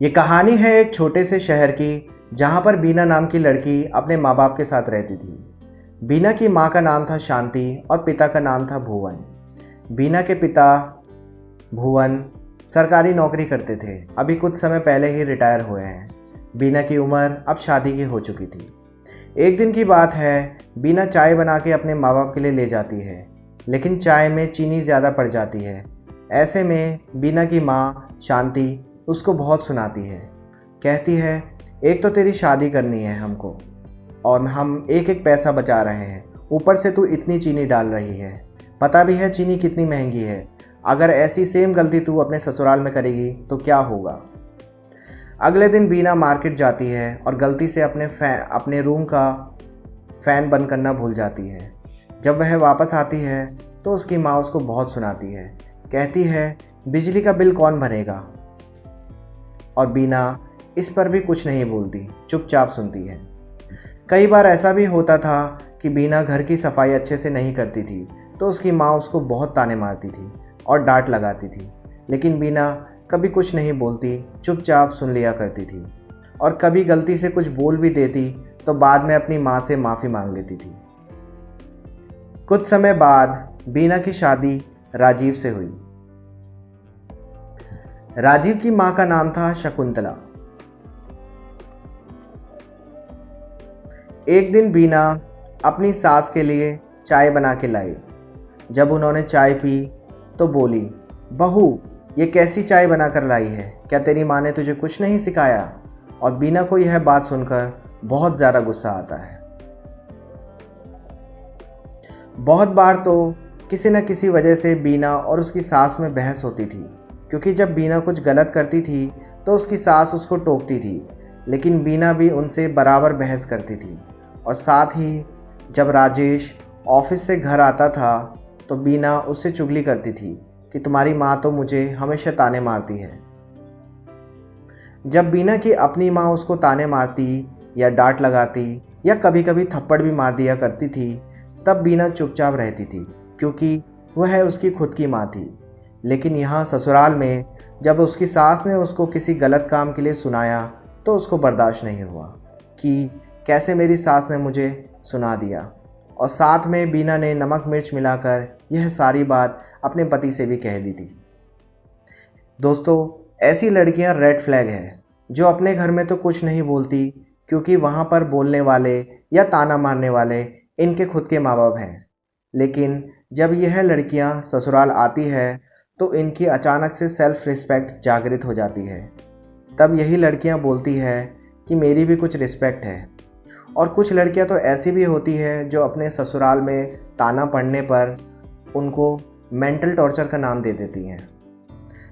ये कहानी है एक छोटे से शहर की, जहाँ पर बीना नाम की लड़की अपने माँ बाप के साथ रहती थी। बीना की माँ का नाम था शांति और पिता का नाम था भुवन। बीना के पिता भुवन सरकारी नौकरी करते थे, अभी कुछ समय पहले ही रिटायर हुए हैं। बीना की उम्र अब शादी की हो चुकी थी। एक दिन की बात है, बीना चाय बना के अपने माँ बाप के लिए ले जाती है, लेकिन चाय में चीनी ज़्यादा पड़ जाती है। ऐसे में बीना की माँ शांति उसको बहुत सुनाती है। कहती है, एक तो तेरी शादी करनी है हमको, और हम एक एक पैसा बचा रहे हैं, ऊपर से तू इतनी चीनी डाल रही है। पता भी है चीनी कितनी महंगी है। अगर ऐसी सेम गलती तू अपने ससुराल में करेगी तो क्या होगा। अगले दिन बीना मार्केट जाती है और गलती से अपने रूम का फ़ैन बंद करना भूल जाती है। जब वह वापस आती है तो उसकी माँ उसको बहुत सुनाती है। कहती है, बिजली का बिल कौन भरेगा। और बीना इस पर भी कुछ नहीं बोलती, चुपचाप सुनती है। कई बार ऐसा भी होता था कि बीना घर की सफाई अच्छे से नहीं करती थी तो उसकी माँ उसको बहुत ताने मारती थी और डांट लगाती थी, लेकिन बीना कभी कुछ नहीं बोलती, चुपचाप सुन लिया करती थी। और कभी गलती से कुछ बोल भी देती तो बाद में अपनी माँ से माफ़ी मांग लेती थी। कुछ समय बाद बीना की शादी राजीव से हुई। राजीव की माँ का नाम था शकुंतला। एक दिन बीना अपनी सास के लिए चाय बना के लाई। जब उन्होंने चाय पी तो बोली, बहू ये कैसी चाय बना कर लाई है, क्या तेरी माँ ने तुझे कुछ नहीं सिखाया। और बीना को यह बात सुनकर बहुत ज़्यादा गुस्सा आता है। बहुत बार तो किसी न किसी वजह से बीना और उसकी सास में बहस होती थी, क्योंकि जब बीना कुछ गलत करती थी तो उसकी सास उसको टोकती थी, लेकिन बीना भी उनसे बराबर बहस करती थी। और साथ ही जब राजेश ऑफिस से घर आता था तो बीना उससे चुगली करती थी कि तुम्हारी माँ तो मुझे हमेशा ताने मारती है। जब बीना की अपनी माँ उसको ताने मारती या डांट लगाती या कभी कभी थप्पड़ भी मार दिया करती थी, तब बीना चुपचाप रहती थी, क्योंकि वह उसकी खुद की माँ थी। लेकिन यहाँ ससुराल में जब उसकी सास ने उसको किसी गलत काम के लिए सुनाया तो उसको बर्दाश्त नहीं हुआ कि कैसे मेरी सास ने मुझे सुना दिया। और साथ में बीना ने नमक मिर्च मिलाकर यह सारी बात अपने पति से भी कह दी थी। दोस्तों, ऐसी लड़कियां रेड फ्लैग है जो अपने घर में तो कुछ नहीं बोलती, क्योंकि वहाँ पर बोलने वाले या ताना मारने वाले इनके खुद के माँ बाप हैं। लेकिन जब यह लड़कियां ससुराल आती है तो इनकी अचानक से सेल्फ रिस्पेक्ट जागृत हो जाती है। तब यही लड़कियां बोलती है कि मेरी भी कुछ रिस्पेक्ट है। और कुछ लड़कियां तो ऐसी भी होती है जो अपने ससुराल में ताना पड़ने पर उनको मेंटल टॉर्चर का नाम दे देती हैं।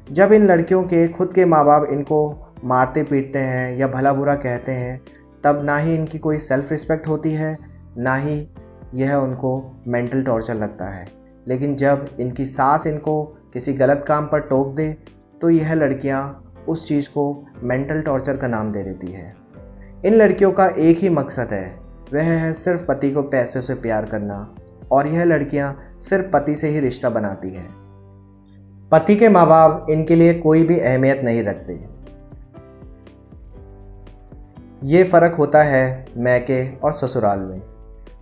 जब इन लड़कियों के खुद के माँ बाप इनको मारते पीटते हैं या भला बुरा कहते हैं, तब ना ही इनकी कोई सेल्फ रिस्पेक्ट होती है, ना ही यह उनको मेंटल टॉर्चर लगता है। लेकिन जब इनकी सास इनको किसी गलत काम पर टोक दे तो यह लड़कियां उस चीज़ को मेंटल टॉर्चर का नाम दे देती है। इन लड़कियों का एक ही मकसद है, वह है सिर्फ पति को पैसों से प्यार करना, और यह लड़कियां सिर्फ पति से ही रिश्ता बनाती हैं। पति के माँ बाप इनके लिए कोई भी अहमियत नहीं रखते। ये फ़र्क होता है मैके और ससुराल में।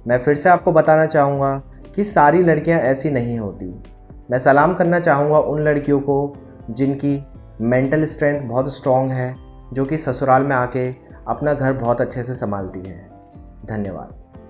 मैं फिर से आपको बताना चाहूँगा कि सारी लड़कियां ऐसी नहीं होती। मैं सलाम करना चाहूँगा उन लड़कियों को जिनकी मेंटल स्ट्रेंथ बहुत स्ट्रॉन्ग है, जो कि ससुराल में आके अपना घर बहुत अच्छे से संभालती हैं। धन्यवाद।